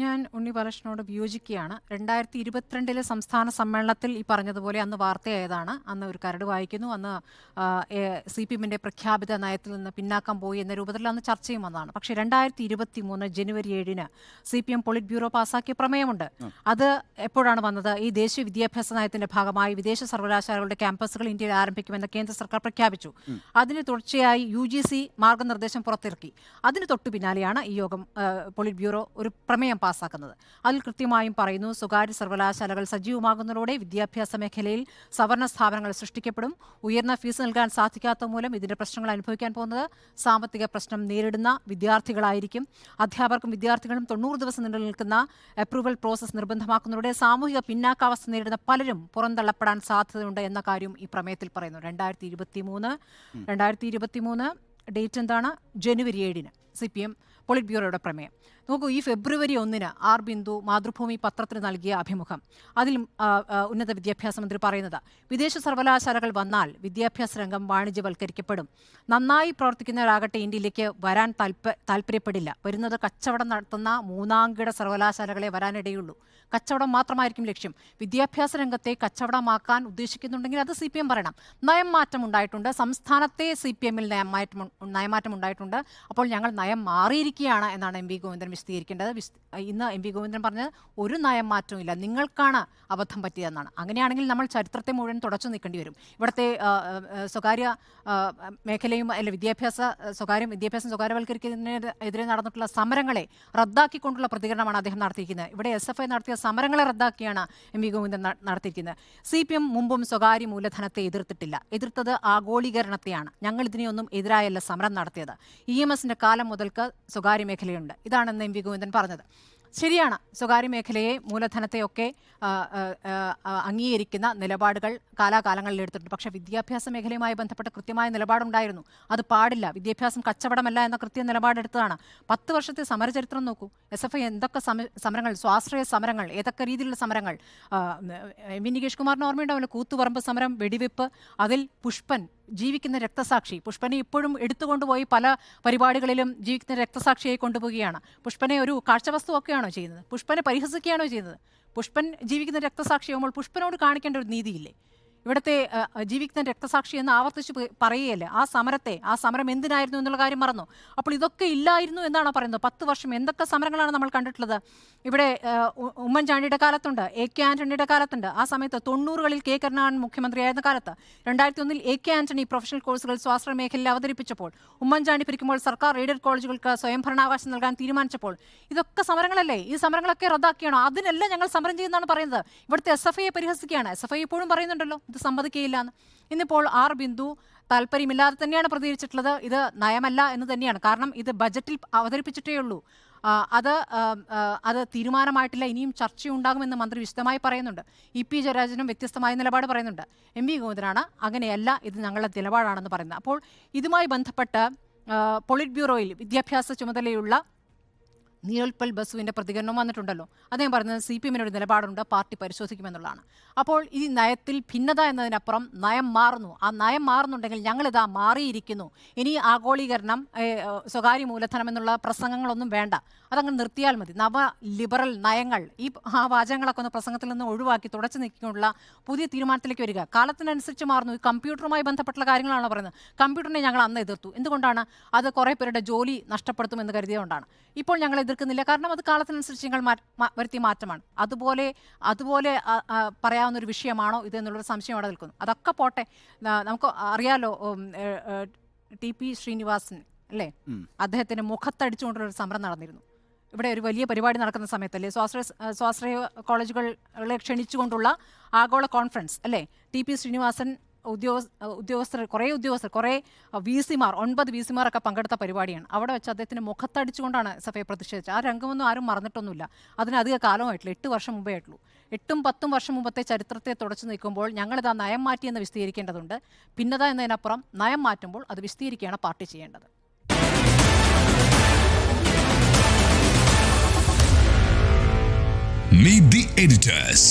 ഞാൻ ഉണ്ണി ബാലകൃഷ്ണനോട് വിയോജിക്കുകയാണ്. 2022 സംസ്ഥാന സമ്മേളനത്തിൽ ഈ പറഞ്ഞതുപോലെ അന്ന് വാർത്തയായതാണ്. അന്ന് ഒരു കരട് വായിക്കുന്നു. അന്ന് CPM-ന്റെ പ്രഖ്യാപിത നയത്തിൽ നിന്ന് പിന്നാക്കം പോയി എന്ന രൂപത്തിൽ അന്ന് ചർച്ചയും വന്നതാണ്. പക്ഷേ 2023 ജനുവരി 7-ന് CPM പോളിറ്റ് ബ്യൂറോ പാസാക്കിയ പ്രമേയമുണ്ട്. അത് എപ്പോഴാണ് വന്നത്? ഈ ദേശീയ വിദ്യാഭ്യാസ നയത്തിന്റെ ഭാഗമായി വിദേശ സർവകലാശാലകളുടെ ക്യാമ്പസുകൾ ഇന്ത്യയിൽ ആരംഭിക്കുമെന്ന് കേന്ദ്ര സർക്കാർ പ്രഖ്യാപിച്ചു. അതിന് തുടർച്ചയായി UGC മാർഗനിർദ്ദേശം പുറത്തിറക്കി. അതിന് തൊട്ടു പിന്നാലെയാണ് ഈ യോഗം പോളിറ്റ് ബ്യൂറോ ഒരു പ്രമേയം പാസാക്കുന്നത്. അതിൽ കൃത്യമായും പറയുന്നു, സ്വകാര്യ സർവകലാശാലകൾ സജീവമാകുന്നതോടെ വിദ്യാഭ്യാസ മേഖലയിൽ സവർണ സ്ഥാപനങ്ങൾ സൃഷ്ടിക്കപ്പെടും. ഉയർന്ന ഫീസ് നൽകാൻ സാധിക്കാത്ത മൂലം ഇതിന്റെ പ്രശ്നങ്ങൾ അനുഭവിക്കാൻ പോകുന്നത് സാമ്പത്തിക പ്രശ്നം നേരിടുന്ന വിദ്യാർത്ഥികളായിരിക്കും. അധ്യാപകർക്കും വിദ്യാർത്ഥികളും 90 ദിവസം നീണ്ടു നിൽക്കുന്ന അപ്രൂവൽ പ്രോസസ് നിർബന്ധമാക്കുന്നതോടെ സാമൂഹിക പിന്നാക്കാവസ്ഥ നേരിടുന്ന പലരും പുറന്തള്ളപ്പെടാൻ സാധ്യതയുണ്ട് എന്ന കാര്യം ഈ പ്രമേയത്തിൽ പറയുന്നു. 2023 ഡേറ്റ് എന്താണ്? ജനുവരി 7-ന് CPM പോളിറ്റ് ബ്യൂറോയുടെ പ്രമേയം. നോക്കൂ, ഈ ഫെബ്രുവരി 1-ന് ആർ ബിന്ദു മാതൃഭൂമി പത്രത്തിന് നൽകിയ അഭിമുഖം, അതിൽ ഉന്നത വിദ്യാഭ്യാസ മന്ത്രി പറയുന്നത്, വിദേശ സർവകലാശാലകൾ വന്നാൽ വിദ്യാഭ്യാസ രംഗം വാണിജ്യവൽക്കരിക്കപ്പെടും. നന്നായി പ്രവർത്തിക്കുന്നവരാകട്ടെ ഇന്ത്യയിലേക്ക് വരാൻ താല്പര്യപ്പെടില്ല. വരുന്നത് കച്ചവടം നടത്തുന്ന മൂന്നാംകിട സർവകലാശാലകളെ വരാനിടയുള്ളൂ. കച്ചവടം മാത്രമായിരിക്കും ലക്ഷ്യം. വിദ്യാഭ്യാസ രംഗത്തെ കച്ചവടമാക്കാൻ ഉദ്ദേശിക്കുന്നുണ്ടെങ്കിൽ അത് CPM പറയണം. നയം മാറ്റം ഉണ്ടായിട്ടുണ്ട്. സംസ്ഥാനത്തെ CPM-ൽ നയമാറ്റം ഉണ്ടായിട്ടുണ്ട്. അപ്പോൾ ഞങ്ങൾ നയം മാറിയിരിക്കുകയാണ് എന്നാണ് MV ഗോവിന്ദൻ വിശദീകരിക്കേണ്ടത്. ഇന്ന് MV ഗോവിന്ദൻ പറഞ്ഞത് ഒരു നയം മാറ്റവും ഇല്ല, നിങ്ങൾക്കാണ് അബദ്ധം പറ്റിയതെന്നാണ്. അങ്ങനെയാണെങ്കിൽ നമ്മൾ ചരിത്രത്തെ മുഴുവൻ തുടച്ചു നീക്കേണ്ടി വരും. ഇവിടുത്തെ സ്വകാര്യ മേഖലയും അല്ലെ വിദ്യാഭ്യാസം സ്വകാര്യവൽക്കരിക്കുന്നതിനെതിരെ നടന്നിട്ടുള്ള സമരങ്ങളെ റദ്ദാക്കിക്കൊണ്ടുള്ള പ്രതികരണമാണ് അദ്ദേഹം നടത്തിയിരിക്കുന്നത്. ഇവിടെ SFI നടത്തിയ സമരങ്ങളെ റദ്ദാക്കിയാണ് MV ഗോവിന്ദൻ നടത്തിയിരിക്കുന്നത്. CPM മുമ്പും സ്വകാര്യ മൂലധനത്തെ എതിർത്തിട്ടില്ല. എതിർത്തത് ആഗോളീകരണത്തെയാണ്. ഞങ്ങൾ ഇതിനെയൊന്നും എതിരായല്ല സമരം നടത്തിയത്. EMS-ന്റെ കാലം മുതൽക്ക് സ്വകാര്യ മേഖലയുണ്ട്. ഇതാണെന്ന് MV ഗോവിന്ദൻ പറഞ്ഞത്. ശരിയാണ്, സ്വകാര്യ മേഖലയെ മൂലധനത്തെയൊക്കെ അംഗീകരിക്കുന്ന നിലപാടുകൾ കാലാകാലങ്ങളിൽ എടുത്തിട്ടുണ്ട്. പക്ഷേ വിദ്യാഭ്യാസ മേഖലയുമായി ബന്ധപ്പെട്ട കൃത്യമായ നിലപാടുണ്ടായിരുന്നു. അത് പാടില്ല, വിദ്യാഭ്യാസം കച്ചവടമല്ല എന്ന കൃത്യ നിലപാടെടുത്തതാണ്. 10 വർഷത്തെ സമരചരിത്രം നോക്കൂ. SFI എന്തൊക്കെ സമരങ്ങൾ, സ്വാശ്രയ സമരങ്ങൾ, ഏതൊക്കെ രീതിയിലുള്ള സമരങ്ങൾ. MV നികേഷ് കുമാറിന് ഓർമ്മയുണ്ടാവില്ല, കൂത്തുപറമ്പ് സമരം, വെടിവെപ്പ്, അതിൽ പുഷ്പൻ ജീവിക്കുന്ന രക്തസാക്ഷി. പുഷ്പനെ ഇപ്പോഴും എടുത്തുകൊണ്ടുപോയി പല പരിപാടികളിലും ജീവിക്കുന്ന രക്തസാക്ഷിയായി കൊണ്ടുപോവുകയാണ്. പുഷ്പനെ ഒരു കാഴ്ചവസ്തുവൊക്കെയാണോ ചെയ്യുന്നത്? പുഷ്പനെ പരിഹസിക്കുകയാണോ ചെയ്യുന്നത്? പുഷ്പൻ ജീവിക്കുന്ന രക്തസാക്ഷിയാകുമ്പോൾ പുഷ്പനോട് കാണിക്കേണ്ട ഒരു നീതിയില്ലേ? ഇവിടുത്തെ ജീവിക്കുന്ന രക്തസാക്ഷി എന്ന് ആവർത്തിച്ച് പറയുകയല്ലേ. ആ സമരം എന്തിനായിരുന്നു എന്നുള്ള കാര്യം മറന്നു. അപ്പോൾ ഇതൊക്കെ ഇല്ലായിരുന്നു എന്നാണ് പറയുന്നത്. 10 വർഷം എന്തൊക്കെ സമരങ്ങളാണ് നമ്മൾ കണ്ടിട്ടുള്ളത്. ഇവിടെ ഉമ്മൻചാണ്ടിയുടെ കാലത്തുണ്ട്, AK ആന്റണിയുടെ കാലത്തുണ്ട്. ആ സമയത്ത് 90-കളിൽ K കരുണാകരൻ മുഖ്യമന്ത്രിയായിരുന്ന കാലത്ത് 2001-ൽ AK ആന്റണി പ്രൊഫഷണൽ കോഴ്സുകൾ സ്വാശ്രയ മേഖലയിൽ അവതരിപ്പിച്ചപ്പോൾ, ഉമ്മൻചാണ്ടി ഭരിക്കുമ്പോൾ സർക്കാർ എയ്ഡഡ് കോളേജുകൾക്ക് സ്വയംഭരണാവകാശം നൽകാൻ തീരുമാനിച്ചപ്പോൾ, ഇതൊക്കെ സമരങ്ങളല്ലേ? ഈ സമരങ്ങളൊക്കെ റദ്ദാക്കിയാണോ? അതിനല്ല ഞങ്ങൾ സമരം ചെയ്യുന്നതാണ് പറയുന്നത്. ഇവിടുത്തെ SFIയെ പരിഹസിക്കുകയാണ്. SFI ഇപ്പോഴും പറയുന്നുണ്ടല്ലോ ഇത് സമ്മതിക്കുകയില്ല എന്ന്. ഇന്നിപ്പോൾ ആർ ബിന്ദു താല്പര്യമില്ലാതെ തന്നെയാണ് പ്രതികരിച്ചിട്ടുള്ളത്. ഇത് നയമല്ല എന്ന് തന്നെയാണ്. കാരണം ഇത് ബജറ്റിൽ അവതരിപ്പിച്ചിട്ടേ ഉള്ളൂ. അത് തീരുമാനമായിട്ടില്ല, ഇനിയും ചർച്ചയുണ്ടാകുമെന്ന് മന്ത്രി വിശദമായി പറയുന്നുണ്ട്. EP ജയരാജനും വ്യത്യസ്തമായ നിലപാട് പറയുന്നുണ്ട്. MV ഗോവിന്ദനാണ് അങ്ങനെയല്ല, ഇത് ഞങ്ങളുടെ നിലപാടാണെന്ന് പറയുന്നത്. അപ്പോൾ ഇതുമായി ബന്ധപ്പെട്ട് പോളിറ്റ് ബ്യൂറോയിൽ വിദ്യാഭ്യാസ ചുമതലയുള്ള നീലോൽപൽ ബസുവിൻ്റെ പ്രതികരണം വന്നിട്ടുണ്ടല്ലോ. അദ്ദേഹം പറയുന്നത് CPM-നൊരു നിലപാടുണ്ട്, പാർട്ടി പരിശോധിക്കുമെന്നുള്ളതാണ്. അപ്പോൾ ഈ നയത്തിൽ ഭിന്നത എന്നതിനപ്പുറം നയം മാറുന്നു. ആ നയം മാറുന്നുണ്ടെങ്കിൽ ഞങ്ങളിതാ മാറിയിരിക്കുന്നു. ഇനി ആഗോളീകരണം, സ്വകാര്യ മൂലധനം എന്നുള്ള പ്രസംഗങ്ങളൊന്നും വേണ്ട, അതങ്ങ് നിർത്തിയാൽ മതി. നവ ലിബറൽ നയങ്ങൾ, ആ വാചകങ്ങളൊക്കെ ഒന്ന് പ്രസംഗത്തിൽ നിന്ന് ഒഴിവാക്കി തുടച്ചു നീക്കിക്കൊണ്ടുള്ള പുതിയ തീരുമാനത്തിലേക്ക് വരിക. കാലത്തിനനുസരിച്ച് മാറുന്നു. ഈ കമ്പ്യൂട്ടറുമായി ബന്ധപ്പെട്ടുള്ള കാര്യങ്ങളാണ് പറയുന്നത്. കമ്പ്യൂട്ടറിനെ ഞങ്ങൾ അന്ന് എതിർത്തു. എന്തുകൊണ്ടാണ്? അത് കുറേ പേരുടെ ജോലി നഷ്ടപ്പെടുത്തുമെന്ന് കരുതിയതുകൊണ്ടാണ്. ഇപ്പോൾ ഞങ്ങൾ എതിർക്കുന്നില്ല, കാരണം അത് കാലത്തിനനുസരിച്ച് ഞങ്ങൾ വരുത്തിയ മാറ്റമാണ്. അതുപോലെ പറയാവുന്ന ഒരു വിഷയമാണോ ഇത് എന്നുള്ളൊരു സംശയം അവിടെ നിൽക്കുന്നു. അതൊക്കെ പോട്ടെ, നമുക്ക് അറിയാലോ, TP ശ്രീനിവാസൻ അല്ലേ, അദ്ദേഹത്തിന് മുഖത്തടിച്ചുകൊണ്ടുള്ളൊരു സമരം നടന്നിരുന്നു. ഇവിടെ ഒരു വലിയ പരിപാടി നടക്കുന്ന സമയത്തല്ലേ, സ്വാശ്രയ കോളേജുകളെ ക്ഷണിച്ചുകൊണ്ടുള്ള ആഗോള കോൺഫറൻസ് അല്ലേ, TP ശ്രീനിവാസൻ കുറേ VC-മാർ 9 VC-മാരൊക്കെ പങ്കെടുത്ത പരിപാടിയാണ്. അവിടെ വെച്ച് അദ്ദേഹത്തിന് മുഖത്തടിച്ചുകൊണ്ടാണ് SFI പ്രതിഷേധിച്ചത്. ആ രംഗമൊന്നും ആരും മറന്നിട്ടൊന്നുമില്ല. അതിന് അധിക കാലമായിട്ടില്ല, 8 വർഷം മുമ്പേ ആയിട്ടുള്ളൂ. 8-10 വർഷം മുമ്പത്തെ ചരിത്രത്തെ തുടച്ചു നിൽക്കുമ്പോൾ ഞങ്ങളിതാ നയം മാറ്റിയെന്ന് വിശദീകരിക്കേണ്ടതുണ്ട്. ഭിന്നത എന്നതിനപ്പുറം നയം മാറ്റുമ്പോൾ അത് വിശദീകരിക്കുകയാണ് പാർട്ടി ചെയ്യേണ്ടത്. Meet the editors.